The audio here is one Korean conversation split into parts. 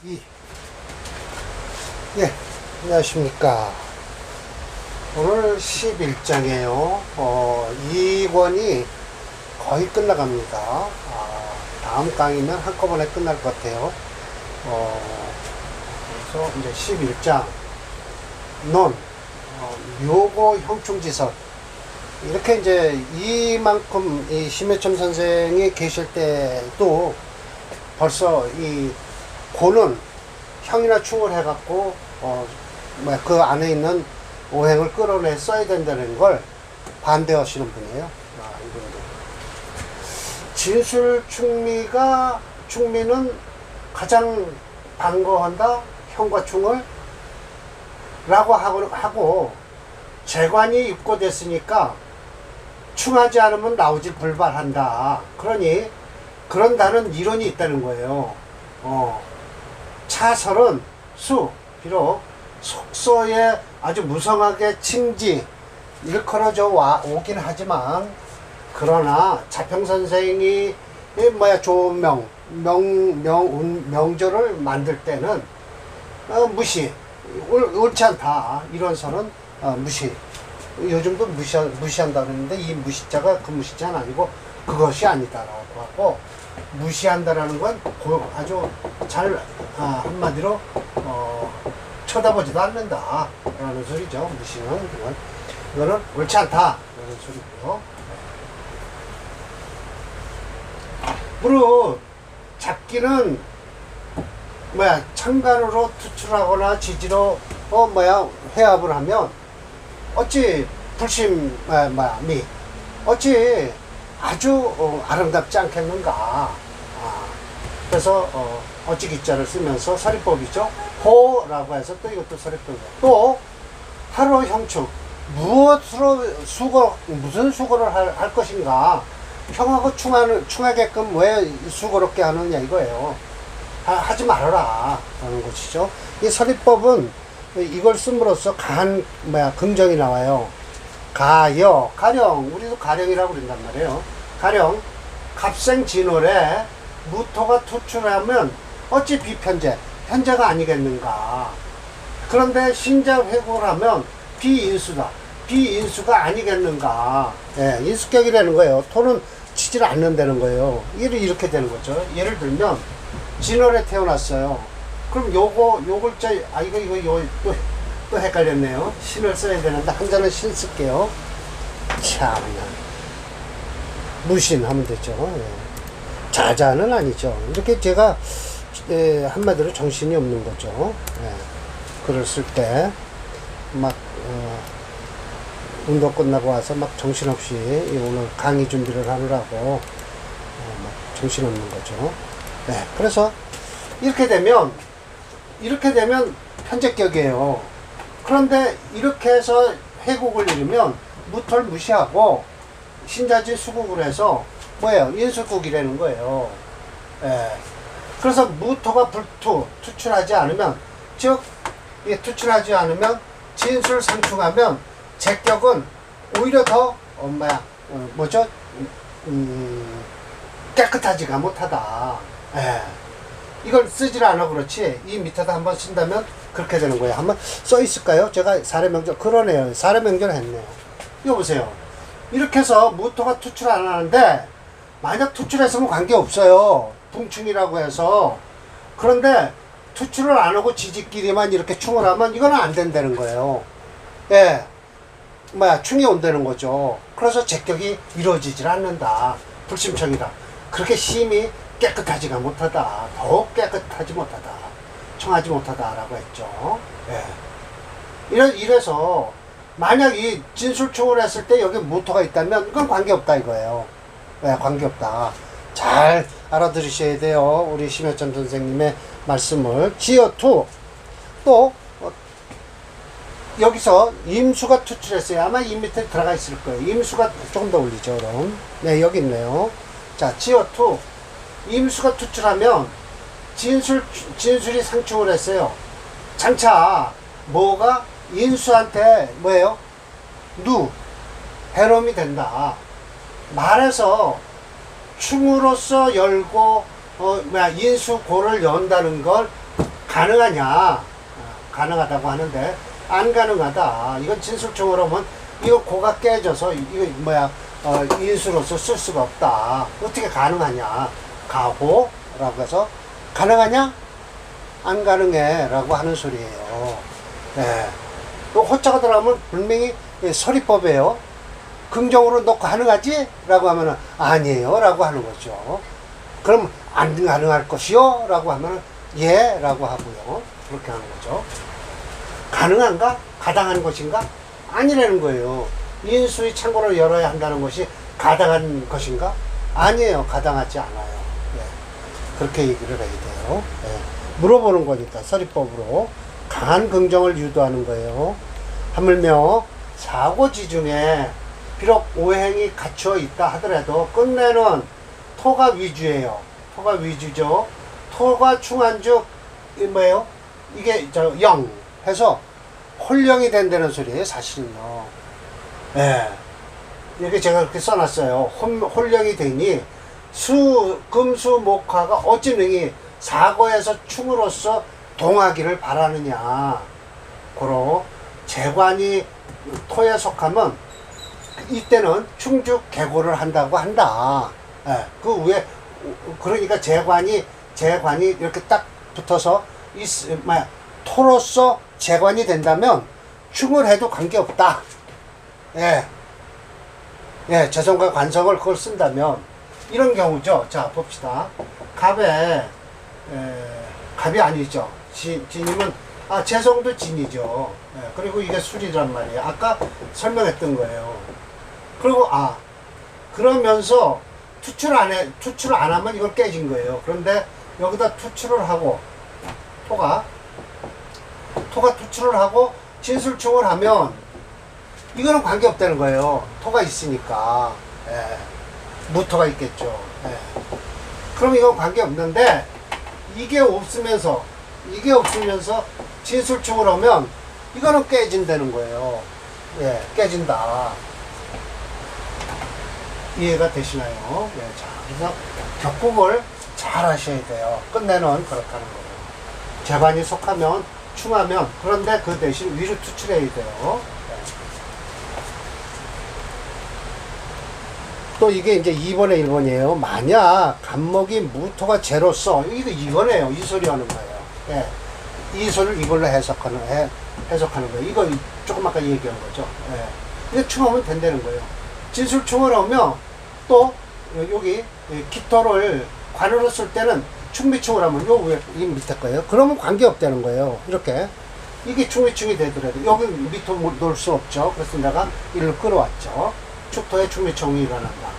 2. 예, 안녕하십니까. 오늘 11장이에요. 2권이 거의 끝나갑니다. 다음 강의면 한꺼번에 끝날 것 같아요. 그래서 이제 11장, 논, 묘고 형충지설. 이렇게 이제 이만큼 이 심해첨 선생이 계실 때도 벌써 이 고는 형이나 충을 해갖고 그 안에 있는 오행을 끌어내 써야 된다는 걸 반대하시는 분이에요. 이분도 진술 충미는 가장 반거한다 형과 충을 라고 하고 재관이 입고됐으니까 충하지 않으면 나오지 불발한다. 그러니 그런다는 이론이 있다는 거예요. 차설은 비록 속서에 아주 무성하게 칭지 일컬어져 오긴 하지만, 그러나 자평선생이 좋은 명조를 만들 때는 무시, 옳지 않다 이런 선은 무시. 요즘도 무시한다는데 이 무시자가 그 무시자는 아니고 그것이 아니다라고 하고, 무시한다라는 건 아주 잘 한마디로 쳐다보지도 않는다 라는 소리죠. 무시는 이거는 옳지 않다 라는 소리고요. 무릇 잡기는 창간으로 투출하거나 지지로 회합을 하면 어찌 불심미 어찌 아주 아름답지 않겠는가. 그래서 어찌 기자를 쓰면서 서리법이죠. 호라고 해서 또 이것도 서리법이에요. 또 하루 형축, 무슨 수고를 할 것인가. 형하고 충하게끔 왜 수고롭게 하느냐 이거예요. 하지 말아라 라는 것이죠. 이 서리법은 이걸 씀으로써 긍정이 나와요. 가령, 우리도 가령이라고 그런단 말이에요. 가령, 갑생진월에 무토가 투출하면 어찌 비편재, 현재가 아니겠는가. 그런데 신자 회고를 하면 비인수다. 비인수가 아니겠는가. 예, 인수격이라는 거예요. 토는 치질 않는다는 거예요. 이렇게 되는 거죠. 예를 들면, 진월에 태어났어요. 그럼 요 글자, 이거 또 헷갈렸네요. 신을 써야 되는데, 한자는 신 쓸게요. 참나. 무신 하면 되죠. 예. 자자는 아니죠. 이렇게 제가, 한마디로 정신이 없는 거죠. 예. 글을 쓸 때, 운동 끝나고 와서 정신없이 오늘 강의 준비를 하느라고, 정신없는 거죠. 예. 그래서, 이렇게 되면 편제격이에요. 그런데 이렇게 해서 회국을 이루면 무토를 무시하고 신자지 수국을 해서 인수국이라는 거예요. 예. 그래서 무토가 투출하지 않으면, 투출하지 않으면 진술 상충하면 제격은 오히려 더 깨끗하지가 못하다. 예. 이걸 쓰질 않아 그렇지, 이 밑에다 한번 쓴다면 그렇게 되는 거예요. 한번 써 있을까요? 제가 사례명절, 그러네요. 사례명절 했네요. 이거 보세요. 이렇게 해서 무토가 투출 안 하는데, 만약 투출했으면 관계없어요. 붕충이라고 해서. 그런데 투출을 안 하고 지지끼리만 이렇게 충을 하면 이거는 안 된다는 거예요. 예. 충이 온다는 거죠. 그래서 제격이 이루어지질 않는다. 불심청이다. 그렇게 심히 깨끗하지가 못하다. 더욱 깨끗하지 못하다. 청하지 못하다라고 했죠. 예. 이래서 만약 이 진술충을 했을 때 여기 무토가 있다면 이건 관계없다 이거예요. 예, 관계없다. 잘 알아들으셔야 돼요. 우리 심해천 선생님의 말씀을. 지어투. 또 여기서 임수가 투출했어요. 아마 이 밑에 들어가 있을 거예요. 임수가 조금 더 올리죠, 그럼. 네, 여기 있네요. 자, 지어투. 임수가 투출하면 진술이 상충을 했어요. 장차 뭐가 인수한테 해롬이 된다. 말해서 충으로서 열고 인수고를 연다는 걸 가능하냐? 가능하다고 하는데 안 가능하다. 이건 진술충으로 하면 이거 고가 깨져서 이거 뭐야 인수로서 쓸 수가 없다. 어떻게 가능하냐? 가호라고 해서 가능하냐? 안 가능해 라고 하는 소리예요. 네. 또 호자가 들어가면 분명히 서리법이에요. 긍정으로 너 가능하지? 라고 하면은 아니에요 라고 하는 거죠. 그럼 안 가능할 것이요? 라고 하면은 예 라고 하고요. 그렇게 하는 거죠. 가능한가? 가당한 것인가? 아니라는 거예요. 인수의 창고를 열어야 한다는 것이 가당한 것인가? 아니에요. 가당하지 않아요. 예. 그렇게 얘기를 해야 돼요. 예. 물어보는 거니까 서리법으로 강한 긍정을 유도하는 거예요. 하물며 사고지 중에 비록 오행이 갖추어 있다 하더라도 끝내는 토가 위주예요. 토가 위주죠. 토가 충한즉 뭐예요? 이게 영 해서 홀령이 된다는 소리예요. 사실은요. 예. 이렇게 제가 그렇게 써놨어요. 홀령이 되니 금수목화가 어찌 능히 사고에서 충으로서 동하기를 바라느냐. 고로 재관이 토에 속하면 이때는 충죽 개고를 한다고 한다. 예. 그 위에 그러니까 재관이 이렇게 딱 붙어서 토로서 재관이 된다면 충을 해도 관계없다. 예. 예, 재성과 관성을 그걸 쓴다면 이런 경우죠. 자, 봅시다. 갑이 아니죠. 진이면 재성도 진이죠. 예, 그리고 이게 술이란 말이에요. 아까 설명했던 거예요. 그리고 그러면서 투출 안 하면 이걸 깨진 거예요. 그런데 여기다 투출을 하고 토가 투출을 하고 진술충을 하면 이거는 관계없다는 거예요. 토가 있으니까. 예. 무토가 있겠죠. 예. 그럼 이건 관계없는데 이게 없으면서 진술충을 하면 이거는 깨진다는 거예요. 예, 깨진다. 이해가 되시나요? 예, 자, 그래서 격국을 잘 하셔야 돼요. 끝내는 그렇다는 거예요. 재관이 속하면 충하면 그런데 그 대신 위로 투출해야 돼요. 또 이게 이제 2번에 1번이에요. 만약 간목이 무토가 제로서 이거네요. 이 소리 하는 거예요. 예. 이 소리를 이걸로 해석하는 거예요. 이거 조금 아까 얘기한 거죠. 예. 이거 충하면 된다는 거예요. 진술충을 하면 또 여기 기토를 관으로 쓸 때는 충미충을 하면 요 위에 이 밑에 거예요. 그러면 관계없다는 거예요. 이렇게 이게 충미충이 되더라도 여기 밑으로 놓을 수 없죠. 그래서 내가 이를 끌어왔죠. 축토에 충미충이 일어난다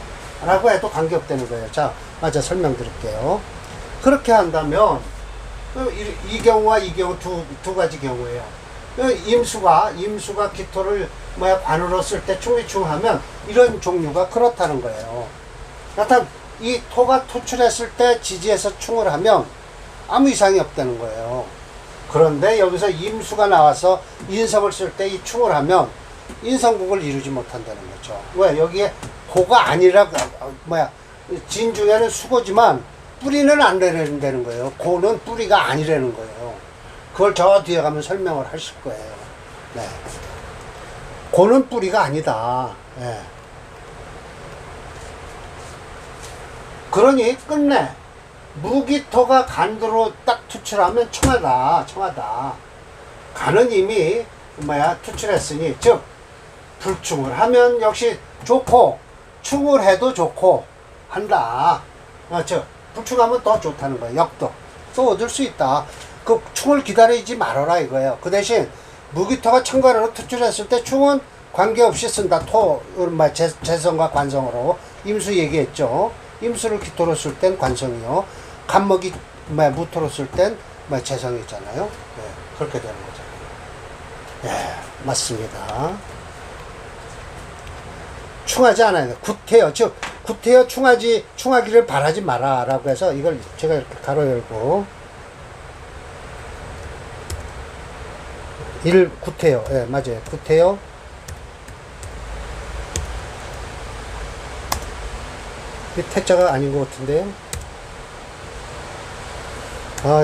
라고 해도 관계없다는 거예요. 자, 맞아 설명드릴게요. 그렇게 한다면 이 경우와 이 경우 두 가지 경우예요. 임수가 기토를 관으로 쓸 때 충미충하면 이런 종류가 그렇다는 거예요. 여튼 이 토가 투출했을 때 지지해서 충을 하면 아무 이상이 없다는 거예요. 그런데 여기서 임수가 나와서 인성을 쓸 때 이 충을 하면 인성국을 이루지 못한다는 거죠. 왜? 여기에 고가 아니라 진 중에는 수고지만 뿌리는 안 되는 거예요. 고는 뿌리가 아니라는 거예요. 그걸 저 뒤에 가면 설명을 하실 거예요. 네. 고는 뿌리가 아니다. 네. 그러니 끝내 무기토가 간도로 딱 투출하면 청하다. 간은 이미 투출했으니 즉 불충을 하면 역시 좋고 충을 해도 좋고 한다. 즉 불충하면 더 좋다는 거예요. 역도 또 얻을 수 있다. 그 충을 기다리지 말아라 이거예요. 그 대신 무기토가 천간으로 투출했을 때 충은 관계없이 쓴다. 재성과 관성으로 임수 얘기했죠. 임수를 기토로 쓸 땐 관성이요. 간목이 무토로 쓸 땐 재성이잖아요. 네, 그렇게 되는 거죠. 예, 맞습니다. 충하지 않아요. 구태여, 즉 구태여 충하기를 바라지 마라 라고 해서 이걸 제가 이렇게 가로 열고 구태여, 예, 맞아요. 구태여 이 태자가 아닌 것 같은데요.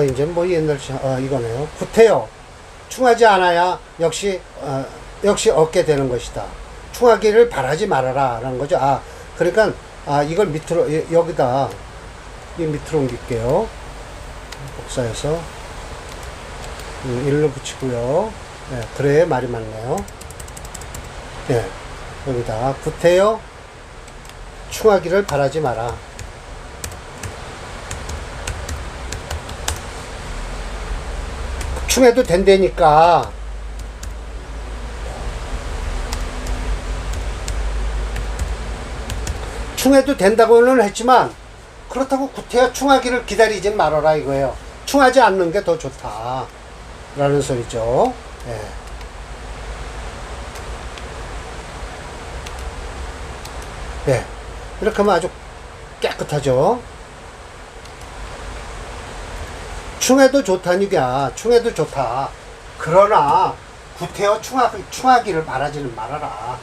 이제 뭐 옛날, 이거네요. 구태여. 충하지 않아야 역시 얻게 되는 것이다. 충하기를 바라지 말아라. 라는 거죠. 그러니까, 이걸 밑으로, 여기다, 이 밑으로 옮길게요. 복사해서. 일로 붙이고요. 네, 그래야 말이 맞네요. 네, 여기다. 구태여. 충하기를 바라지 마라. 충해도 된다니까. 충해도 된다고는 했지만 그렇다고 구태여 충하기를 기다리진 말아라 이거예요. 충하지 않는 게 더 좋다 라는 소리죠. 예. 예. 이렇게 하면 아주 깨끗하죠. 충해도 좋다니까. 충해도 좋다. 그러나 구태여 충하기를 바라지는 말아라.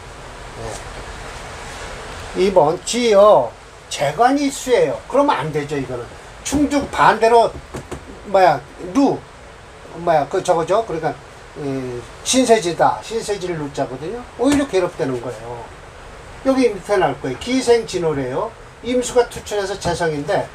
네. 2번 지어 재관이 수예요. 그러면 안 되죠. 이거는 충중 반대로 저거죠. 그러니까 신세지다. 신세지를 누자거든요. 오히려 괴롭다는 거예요. 여기 밑에 나올 거예요. 기생진호래요. 임수가 투출해서 재성인데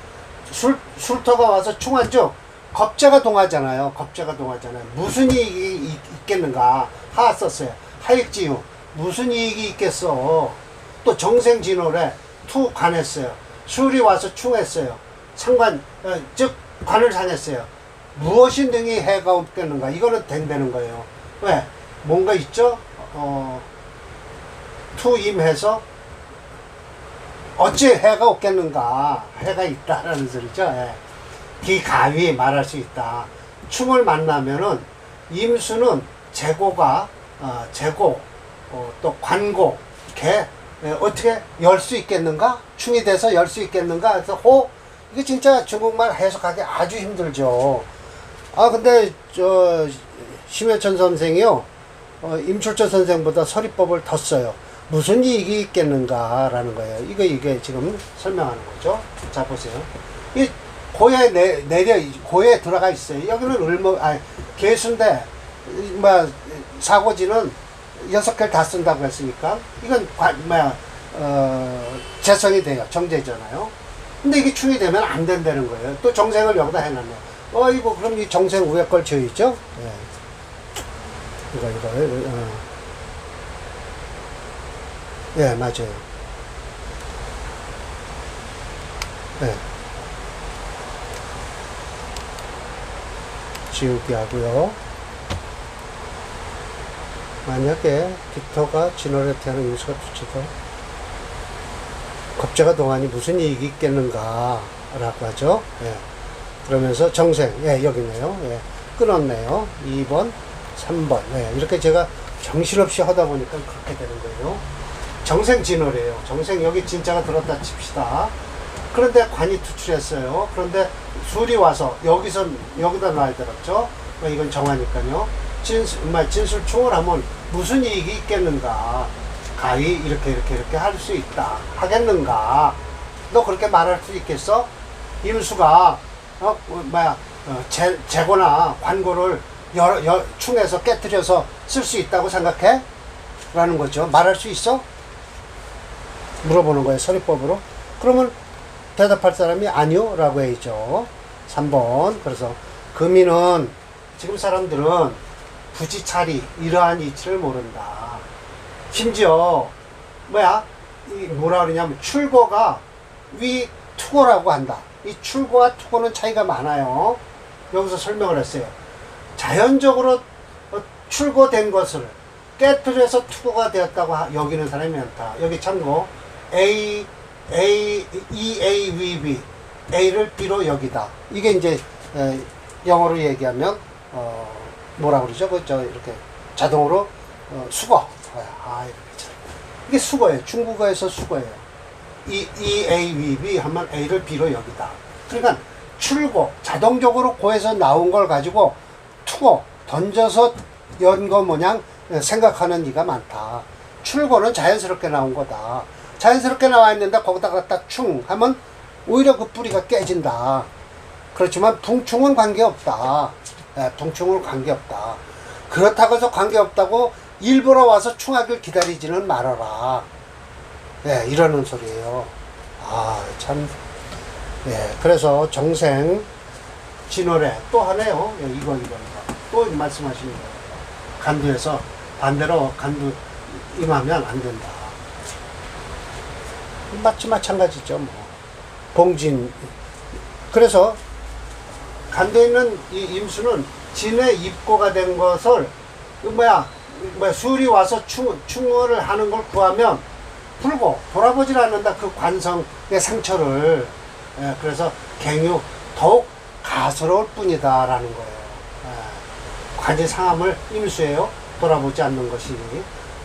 술터가 와서 충한즉 겁재가 동하잖아요. 겁재가 동하잖아요. 무슨 이익이 있겠는가? 하 썼어요. 하익지유. 무슨 이익이 있겠어? 또 정생진호래. 투 관했어요. 술이 와서 충했어요. 상관, 즉 관을 상했어요. 무엇이 능히 해가 없겠는가? 이거는 된다는 거예요. 왜? 뭔가 있죠? 투임해서 어찌 해가 없겠는가? 해가 있다라는 소리죠. 예. 기가위 말할 수 있다. 충을 만나면은 임수는 재고가 재고 또 관고 개 어떻게 열 수 있겠는가? 충이 돼서 열 수 있겠는가? 그래서 이게 진짜 중국말 해석하기 아주 힘들죠. 근데 심해천 선생이요 임철철 선생보다 서리법을 더 써요. 무슨 이익이 있겠는가라는 거예요. 이게 지금 설명하는 거죠. 자 보세요. 이 고에 고에 들어가 있어요. 여기는 개수인데 사고지는 6개를 다 쓴다고 했으니까 이건 재성이 돼요. 정제잖아요. 근데 이게 충이 되면 안 된다는 거예요. 또 정생을 여기다 해놨네요. 이거 그럼 이 정생 위에 걸 지어있죠? 예. 예, 맞아요. 예. 지우기 하고요. 만약에 빅터가 진월에 태어난 임수가 투치도 겁재가 동안이 무슨 이익이 있겠는가 라고 하죠. 예. 그러면서 정생, 여기네요. 끊었네요. 2번, 3번. 이렇게 제가 정신없이 하다 보니까 그렇게 되는 거예요. 정생 진월이에요. 정생 여기 진짜가 들었다 칩시다. 그런데 관이 투출했어요. 그런데 술이 와서 여기다 놔야 되겠죠. 이건 정하니까요. 진술충을 하면 무슨 이익이 있겠는가? 가히 이렇게 할 수 있다. 하겠는가? 너 그렇게 말할 수 있겠어? 임수가 재고나 관고를 충해서 깨뜨려서 쓸 수 있다고 생각해? 라는 거죠. 말할 수 있어? 물어보는 거예요. 서리법으로. 그러면 대답할 사람이 아니요 라고 해야죠. 3번. 그래서 금이는 지금 사람들은 부지차리 이러한 이치를 모른다. 심지어 뭐라 그러냐면 출고가 위 투고라고 한다. 이 출고와 투고는 차이가 많아요. 여기서 설명을 했어요. 자연적으로 출고된 것을 깨뜨려서 투고가 되었다고 여기는 사람이 많다. 여기 참고 EAVB A를 B로 여기다. 이게 이제 영어로 얘기하면 뭐라 그러죠? 이렇게 자동으로 수거. 이게 수거예요. 중국어에서 수거예요. EAVB 하면 A를 B로 여기다. 그러니까 출고, 자동적으로 고에서 나온 걸 가지고 투고, 던져서 연 거 모양 생각하는 이가 많다. 출고는 자연스럽게 나온 거다. 자연스럽게 나와 있는데 거기다가 딱 충 하면 오히려 그 뿌리가 깨진다. 그렇지만 붕충은 관계없다. 예, 붕충은 관계없다. 그렇다고 해서 관계없다고 일부러 와서 충하길 기다리지는 말아라. 예, 이러는 소리예요. 아, 참. 예, 그래서 정생 진월에 또 하네요. 예, 이거. 또 말씀하시는 거예요. 간두에서 반대로 간두 임하면 안 된다. 마찬가지죠, 뭐. 봉진. 그래서 간두에 있는 이 임수는 진에 입고가 된 것을, 수리 와서 충월을 하는 걸 구하면 풀고 돌아보질 않는다. 그 관성의 상처를. 예, 그래서 갱유 더욱 가스러울 뿐이다라는 거예요. 예, 관지 상함을 임수예요. 돌아보지 않는 것이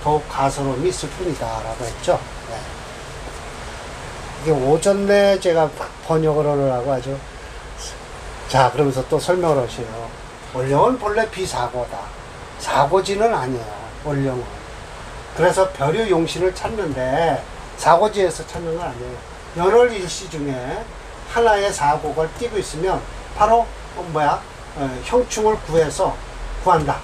더욱 가스러움이 있을 뿐이다라고 했죠. 예. 이게 오전 내 제가 번역을 하느라고 아주. 자, 그러면서 또 설명을 하세요. 원령은 본래 비사고다. 사고지는 아니에요, 원령은. 그래서 별유 용신을 찾는데 사고지에서 찾는 건 아니에요. 열월 일시 중에 하나의 사고가 띄고 있으면 바로 형충을 구한다.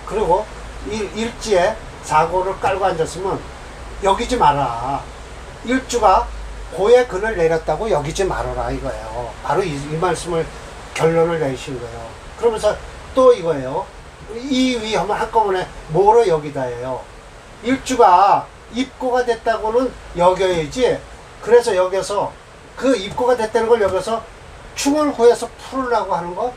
그리고 일지에 사고를 깔고 앉았으면 여기지 마라. 일주가 고의 근을 내렸다고 여기지 말아라 이거예요. 바로 이 말씀을 결론을 내신 거예요. 그러면서 또 이거예요. 이 위험은 한꺼번에 뭐로 여기다예요. 일주가 입고가 됐다고는 여겨야지. 그래서 여기서 그 입고가 됐다는 걸 여기서 충을 구해서 풀으려고 하는 거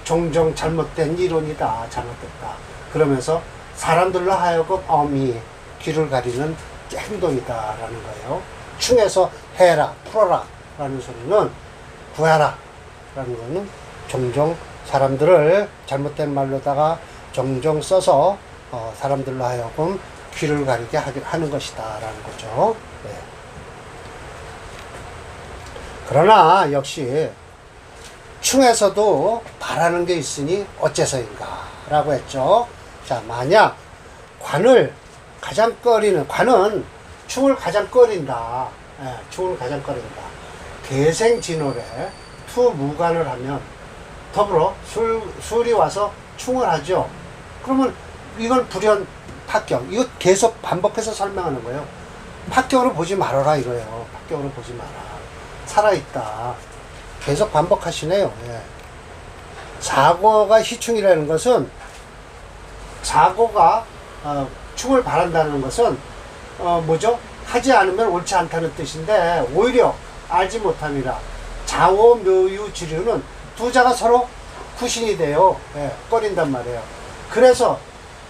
종종 잘못된 이론이다. 잘못됐다. 그러면서 사람들로 하여금 엄히 귀를 가리는 행동이다라는 거예요. 충에서 해라, 풀어라 라는 소리는 구하라 라는 거는 종종 사람들을 잘못된 말로다가 종종 써서 사람들로 하여금 귀를 가리게 하는 것이다 라는 거죠. 네. 그러나 역시 충에서도 바라는 게 있으니 어째서인가 라고 했죠. 자, 만약 관을 가장 꺼리는, 관은 충을 가장 꺼린다. 예, 충을 가장 꺼린다. 개생진월에 투무관을 하면 더불어 술이 와서 충을 하죠. 그러면 이건 불연 합격. 이거 계속 반복해서 설명하는 거예요. 합격으로 보지 말아라 이거예요. 합격으로 보지 마라. 살아있다. 계속 반복하시네요. 예. 사고가 희충이라는 것은, 사고가 충을 바란다는 것은 뭐죠? 하지 않으면 옳지 않다는 뜻인데 오히려 알지 못함이라. 자오 묘유 지류는 두 자가 서로 구신이 돼요. 예, 꺼린단 말이에요. 그래서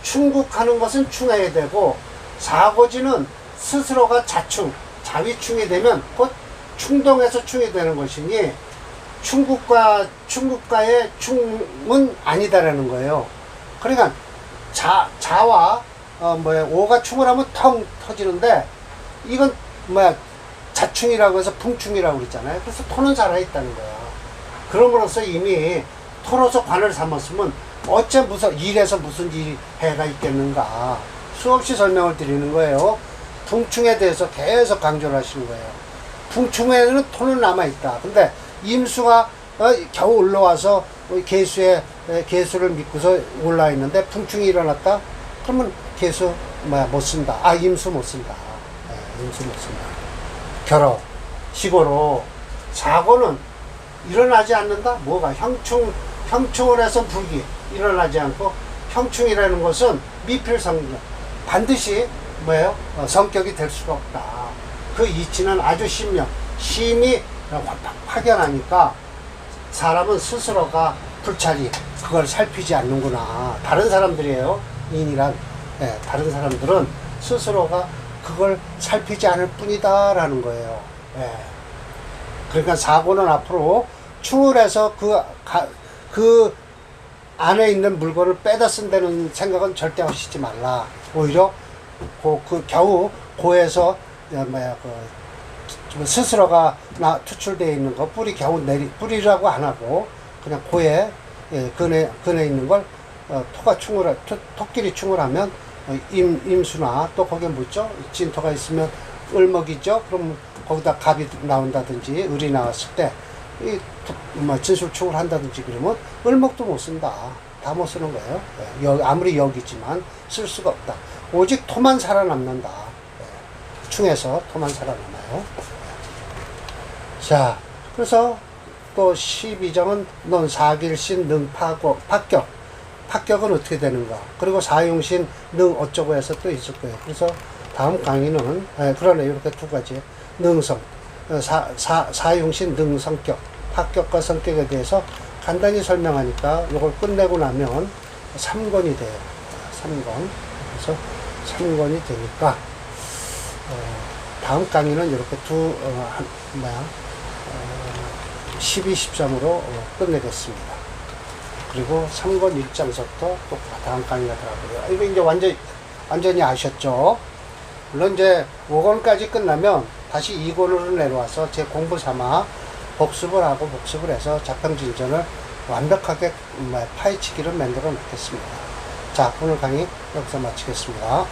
충국하는 것은 충해야 되고, 사고지는 스스로가 자충, 자위충이 되면 곧 충동해서 충이 되는 것이니 충국가의 충은 아니다라는 거예요. 그러니까 자와 오가 충을 하면 텅 터지는데, 이건 자충이라고 해서 풍충이라고 그랬잖아요. 그래서 토는 살아있다는 거야. 그럼으로써 이미 토로서 관을 삼았으면 어째 일에서 무슨 해가 있겠는가. 수없이 설명을 드리는 거예요. 풍충에 대해서 계속 강조를 하시는 거예요. 풍충에는 토는 남아있다. 근데 임수가 겨우 올라와서 개수를 믿고서 올라있는데 풍충이 일어났다? 그러면 개수 못 쓴다. 임수 못 쓴다. 임수 못 쓴다. 결호, 시고로 사고는 일어나지 않는다? 뭐가? 형충을 해서 불기 일어나지 않고, 형충이라는 것은 미필성격, 반드시 성격이 될 수가 없다. 그 이치는 아주 심히 확연하니까 사람은 스스로가 불찰이 그걸 살피지 않는구나. 다른 사람들이에요. 인이란. 예, 다른 사람들은 스스로가 그걸 살피지 않을 뿐이다 라는 거예요. 예. 그러니까 사고는 앞으로 충을 해서 그 안에 있는 물건을 빼다 쓴다는 생각은 절대 하시지 말라. 오히려 겨우 고에서 스스로가 투출되어 있는 거, 뿌리라고 안 하고 그냥 고에 근에 있는 걸 토끼리 충을 하면 임수나 또 거기에 묻죠. 진토가 있으면 을목이죠. 그럼 거기다 갑이 나온다든지 을이 나왔을 때 진술축을 한다든지 그러면 을목도 못 쓴다. 다 못 쓰는 거예요. 아무리 여기지만 쓸 수가 없다. 오직 토만 살아남는다. 충에서 토만 살아남아요. 자, 그래서 또 12정은 넌 사길신 능 파격. 파격은 어떻게 되는가. 그리고 사용신 능 어쩌고 해서 또 있을 거예요. 그래서 다음 강의는, 그러네, 이렇게 두 가지. 능성, 사용신 능성격, 파격과 성격에 대해서 간단히 설명하니까 이걸 끝내고 나면 3권이 돼요. 3권. 그래서 3권이 되니까, 다음 강의는 이렇게 12, 13으로 끝내겠습니다. 그리고 3권 1장서부터 또 다음 강의가 들어가고요. 이거 이제 완전히 아셨죠? 물론 이제 5권까지 끝나면 다시 2권으로 내려와서 제 공부 삼아 복습을 해서 자평진전을 완벽하게 파헤치기를 만들어 놓겠습니다. 자, 오늘 강의 여기서 마치겠습니다.